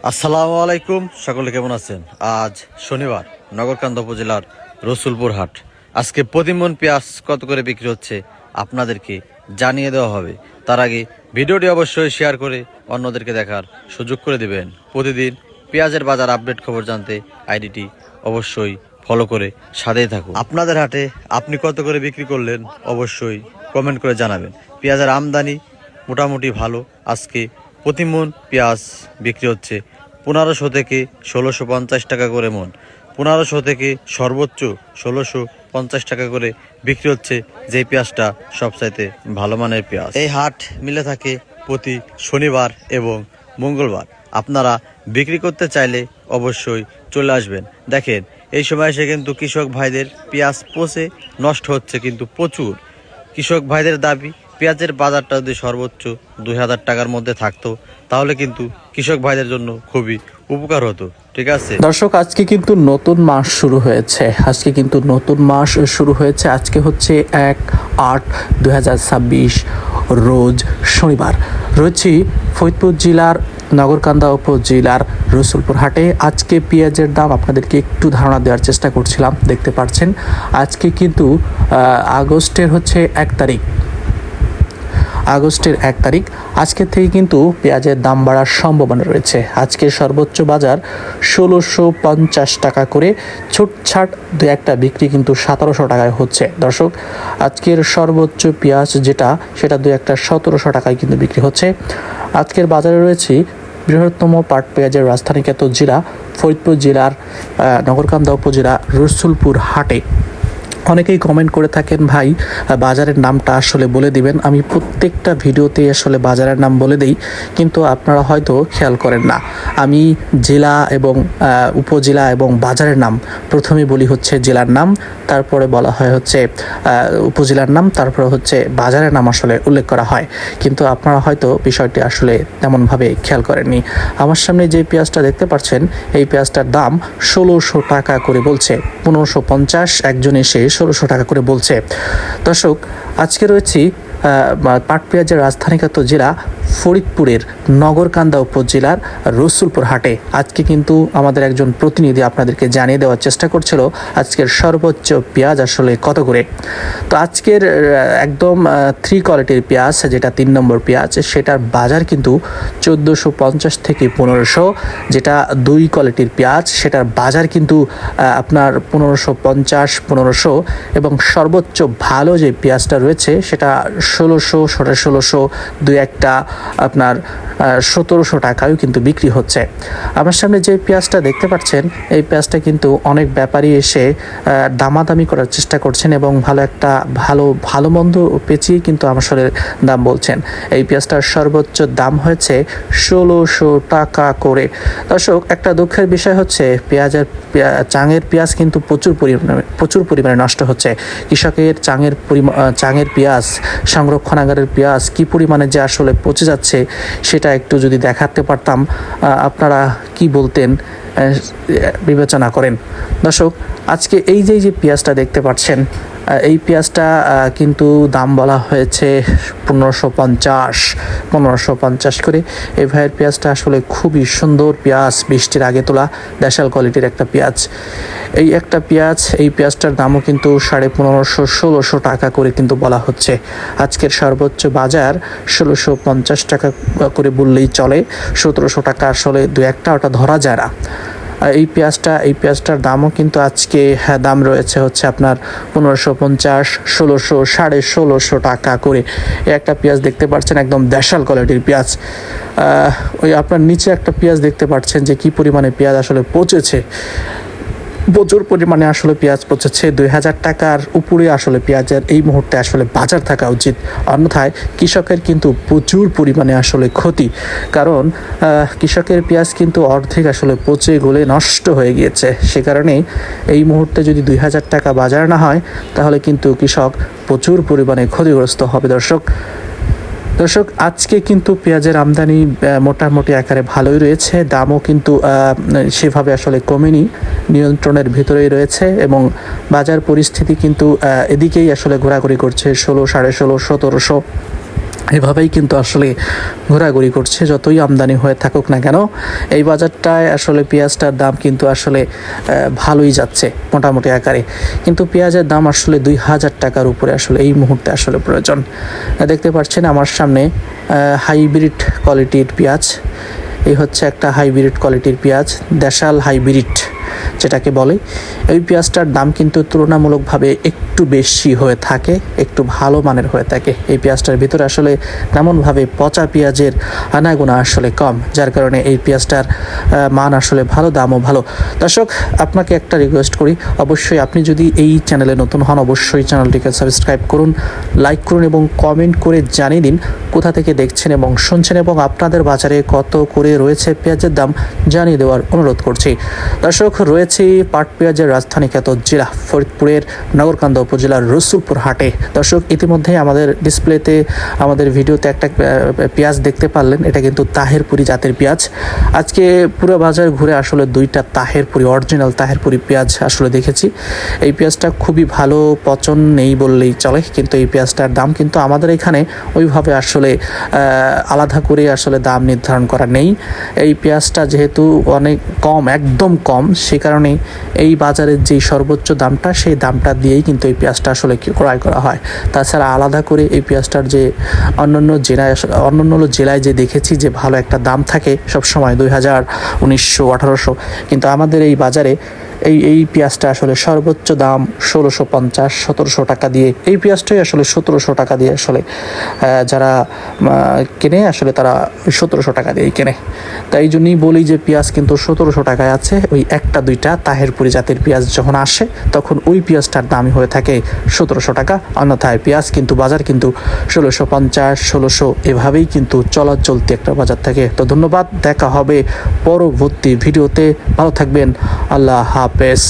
আসসালামু আলাইকুম, সকলে কেমন আছেন? আজ শনিবার, নগরকান্দা উপজেলার রসুলপুর হাট। আজকে প্রতি মন পেঁয়াজ কত করে বিক্রি হচ্ছে আপনাদেরকে জানিয়ে দেওয়া হবে। তার আগে ভিডিওটি অবশ্যই শেয়ার করে অন্যদেরকে দেখার সুযোগ করে দেবেন। প্রতিদিন পেঁয়াজের বাজার আপডেট খবর জানতে আইডিটি অবশ্যই ফলো করে সাথেই থাকুন। আপনাদের হাটে আপনি কত করে বিক্রি করলেন অবশ্যই কমেন্ট করে জানাবেন। পেঁয়াজের আমদানি মোটামুটি ভালো। আজকে প্রতি মন পেঁয়াজ বিক্রি হচ্ছে 1500 থেকে 1650 টাকা করে মন। 1500 থেকে সর্বোচ্চ 1650 টাকা করে বিক্রি হচ্ছে, যে পেঁয়াজটা সবচাইতে ভালো মানের পেঁয়াজ। এই হাট মিলে থাকে প্রতি শনিবার এবং মঙ্গলবার। আপনারা বিক্রি করতে চাইলে অবশ্যই চলে আসবেন। দেখেন, এই সময় এসে কিন্তু কৃষক ভাইদের পেঁয়াজ পচে নষ্ট হচ্ছে কিন্তু প্রচুর। কৃষক ভাইদের দাবি, পেঁয়াজের বাজারটা যদি সর্বোচ্চ 2000 টাকার মধ্যে থাকতো তাহলে কিন্তু কৃষক ভাইদের জন্য খুবই উপকার হতো। ঠিক আছে দর্শক, আজকে কিন্তু নতুন মাস শুরু হয়েছে। আজকে হচ্ছে 1/8/2026 রোজ শনিবার। রয়েছি ফরিদপুর জেলার নগরকান্দা উপজেলার রসুলপুর হাটে। আজকে পেঁয়াজের দাম আপনাদেরকে একটু ধারণা দেওয়ার চেষ্টা করছিলাম। দেখতে পাচ্ছেন আজকে কিন্তু আগস্টের 1 তারিখ। আজকের থেকে কিন্তু পেঁয়াজের দাম বাড়ার সম্ভাবনা রয়েছে। আজকে সর্বোচ্চ বাজার 1650 টাকা করে, ছুটছাট দু একটা বিক্রি কিন্তু 1700 টাকায় হচ্ছে। দর্শক, আজকের সর্বোচ্চ পেঁয়াজ সেটা দু একটা 1700 টাকায় কিন্তু বিক্রি হচ্ছে। আজকের বাজারে রয়েছে বৃহত্তম পাট পেঁয়াজের রাজধানীখ্যাত জেলা ফরিদপুর জেলার নগরকান্দা উপজেলা রসুলপুর হাটে। অনেকেই কমেন্ট করে থাকেন, ভাই বাজারের নামটা আসলে বলে দিবেন। আমি প্রত্যেকটা ভিডিওতে আসলে বাজারের নাম বলে দেই, কিন্তু আপনারা হয়তো খেয়াল করেন না। আমি জেলা এবং উপজেলা এবং বাজারের নাম প্রথমে বলি হচ্ছে জেলার নাম, তারপরে বলা হয় হচ্ছে উপজেলার নাম, তারপরে হচ্ছে বাজারের নাম আসলে উল্লেখ করা হয়। কিন্তু আপনারা হয়তো বিষয়টি আসলে তেমনভাবে খেয়াল করেননি। আমার সামনে যে পেঁয়াজটা দেখতে পাচ্ছেন, এই পেঁয়াজটার দাম 1600 টাকা করে বলছে। 1550 একজন এসে 1600 টাকা করে বলছে। দর্শক, আজকে রয়েছি পাট পেঁয়াজের রাজধানীখ্যাত জেলা ফরিদপুরের নগরকান্দা উপজেলার রসুলপুর হাটে। আজকে কিন্তু আমাদের একজন প্রতিনিধি আপনাদেরকে জানিয়ে দেওয়ার চেষ্টা করছিল আজকের সর্বোচ্চ পেঁয়াজ আসলে কত করে। তো আজকের একদম 3 কোয়ালিটির পেঁয়াজ, যেটা 3 নম্বর পেঁয়াজ, সেটার বাজার কিন্তু 1450 থেকে 1500। যেটা 2 কোয়ালিটির পেঁয়াজ, সেটার বাজার কিন্তু আপনার 1550 1500, এবং সর্বোচ্চ ভালো যে পেঁয়াজটা রয়েছে সেটা 1600 1600, দু একটা আপনার 1700 টাকায়ও কিন্তু বিক্রি হচ্ছে। আমার সামনে যে পেঁয়াজটা দেখতে পাচ্ছেন, এই পেঁয়াজটা কিন্তু অনেক ব্যাপারী এসে দামাদামি করার চেষ্টা করছেন এবং ভালো মন্দ পেঁচিয়ে কিন্তু আসলে দাম বলছেন। এই পেঁয়াজটার সর্বোচ্চ দাম হয়েছে 1600 টাকা করে। দর্শক, একটা দুঃখের বিষয় হচ্ছে চাঙের পেঁয়াজ কিন্তু প্রচুর পরিমাণে নষ্ট হচ্ছে। কৃষকের চাঙের পেঁয়াজ, সংরক্ষণাগারের পেঁয়াজ কি পরিমাণে যে আসলে পচে যাচ্ছে সেটা একটু যদি দেখাতে পারতাম, আপনারা কি বলতেন বিবেচনা করেন। দর্শক, আজকে এই যে পেঁয়াজটা দেখতে পাচ্ছেন, এই পেঁয়াজটা কিন্তু দাম বলা হয়েছে 1550 করে। এই ভাইয়ের পেঁয়াজটা আসলে খুবই সুন্দর পেঁয়াজ, বৃষ্টির আগে তোলা দেশাল কোয়ালিটির একটা পেঁয়াজ। এই পেঁয়াজটার দামও কিন্তু 1550 1600 টাকা করে কিন্তু বলা হচ্ছে। আজকের সর্বোচ্চ বাজার 1650 টাকা করে বললেই চলে। 1700 টাকা আসলে দু একটা ওটা ধরা যায় না। এই পেঁয়াজটার দামও কিন্তু আজকে দাম রয়েছে হচ্ছে আপনার 1550 1600 1650 টাকা করে। একটা পেঁয়াজ দেখতে পাচ্ছেন, একদম দেশাল কোয়ালিটির পেঁয়াজ। ওই আপনার নিচে একটা পেঁয়াজ দেখতে পাচ্ছেন যে কি পরিমাণে পেঁয়াজ আসলে পচেছে। প্রচুর পরিমাণে আসলে পেঁয়াজ পচেছে। 2000 টাকার উপরে আসলে পেঁয়াজের এই মুহূর্তে আসলে বাজার থাকা উচিত, অন্যথায় কৃষকের কিন্তু প্রচুর পরিমাণে আসলে ক্ষতি। কারণ কৃষকের পেঁয়াজ কিন্তু অর্ধেক আসলে পচে গলে নষ্ট হয়ে গিয়েছে। সে কারণে এই মুহূর্তে যদি 2000 টাকা বাজার না হয়, তাহলে কিন্তু কৃষক প্রচুর পরিমাণে ক্ষতিগ্রস্ত হবে। দর্শক, আজকে কিন্তু পেঁয়াজের আমদানি মোটামুটি আকারে ভালোই রয়েছে। দামও কিন্তু সেভাবে আসলে কমেনি, নিয়ন্ত্রণের ভিতরেই রয়েছে, এবং বাজার পরিস্থিতি কিন্তু এদিকেই আসলে ঘোরাঘুরি করছে। 1600 1650 1700 এভাবেই কিন্তু আসলে ঘোরাঘুরি করছে, যতই আমদানি হয়ে থাকুক না কেন এই বাজারটায় আসলে পেঁয়াজটার দাম কিন্তু আসলে ভালোই যাচ্ছে মোটামুটি আকারে। কিন্তু পেঁয়াজের দাম আসলে 2000 টাকার উপরে আসলে এই মুহূর্তে আসলে প্রয়োজন। দেখতে পাচ্ছেন আমার সামনে হাইব্রিড কোয়ালিটির পেঁয়াজ, এই হচ্ছে একটা হাইব্রিড কোয়ালিটির পেঁয়াজ, দেশাল হাইব্রিড যেটাকে বলে। এই পেঁয়াজটার দাম কিন্তু তুলনামূলকভাবে একটু বেশি হয়ে থাকে, একটু ভালো মানের হয়ে থাকে। এই পেঁয়াজটার ভিতরে আসলে তেমনভাবে পচা পেঁয়াজের আনাগোনা আসলে কম, যার কারণে এই পেঁয়াজটার মান আসলে ভালো, দামও ভালো। দর্শক, আপনাকে একটা রিকোয়েস্ট করি, অবশ্যই আপনি যদি এই চ্যানেলে নতুন হন অবশ্যই চ্যানেলটিকে সাবস্ক্রাইব করুন, লাইক করুন এবং কমেন্ট করে জানিয়ে দিন কোথা থেকে দেখছেন এবং শুনছেন, এবং আপনাদের বাজারে কত করে রয়েছে পেঁয়াজের দাম জানিয়ে দেওয়ার অনুরোধ করছি। দর্শক, রয়েছে পাট পেঁয়াজের রাজধানী খ্যাত জেলা ফরিদপুরের নগরকান্দা উপজেলার রসুলপুর হাটে। দর্শক, ইতিমধ্যে আমাদের ডিসপ্লেতে, আমাদের ভিডিওতে একটা পেঁয়াজ দেখতে পারলেন, এটা কিন্তু তাহেরপুরি জাতের পেঁয়াজ। আজকে পুরো বাজার ঘুরে আসলে দুইটা তাহেরপুরি, অরিজিনাল তাহেরপুরি পেঁয়াজ আসলে দেখেছি। এই পেঁয়াজটা খুবই ভালো, পচন নেই বললেই চলে, কিন্তু এই পেঁয়াজটার দাম কিন্তু আমাদের এখানে ওইভাবে আসলে আলাদা করে আসলে দাম নির্ধারণ করা নেই। এই পেঁয়াজটা যেহেতু অনেক কম, একদম কম, সে কারণে এই বাজারের যেই সর্বোচ্চ দামটা, সেই দামটা দিয়েই কিন্তু এই পেঁয়াজটা আসলে ক্রয় করা হয়। তাছাড়া আলাদা করে এই পেঁয়াজটার যে অন্যান্য জেলায় যে দেখেছি যে ভালো একটা দাম থাকে সবসময় 2000, 1900, 1800, কিন্তু আমাদের এই বাজারে এই পেঁয়াজটা আসলে সর্বোচ্চ দাম 1650, 1700 টাকা দিয়ে। এই পেঁয়াজটাই আসলে 1700 টাকা দিয়ে আসলে যারা কেনে আসলে তারা 1700 টাকা দিয়েই কেনে। তাই জন্যই বলি যে পেঁয়াজ কিন্তু 1700 টাকায় আছে। ওই একটা দুইটা তাহেরপুরি জাতের পেঁয়াজ যখন আসে তখন ওই পেঁয়াজটার দামই হয়ে থাকে 1700 টাকা। অন্যথায় পেঁয়াজ কিন্তু বাজার কিন্তু 1650, 1600 এভাবেই কিন্তু চলতি একটা বাজার থাকে। তো ধন্যবাদ, দেখা হবে পরবর্তী ভিডিওতে। ভালো থাকবেন, আল্লাহ হাফেজ।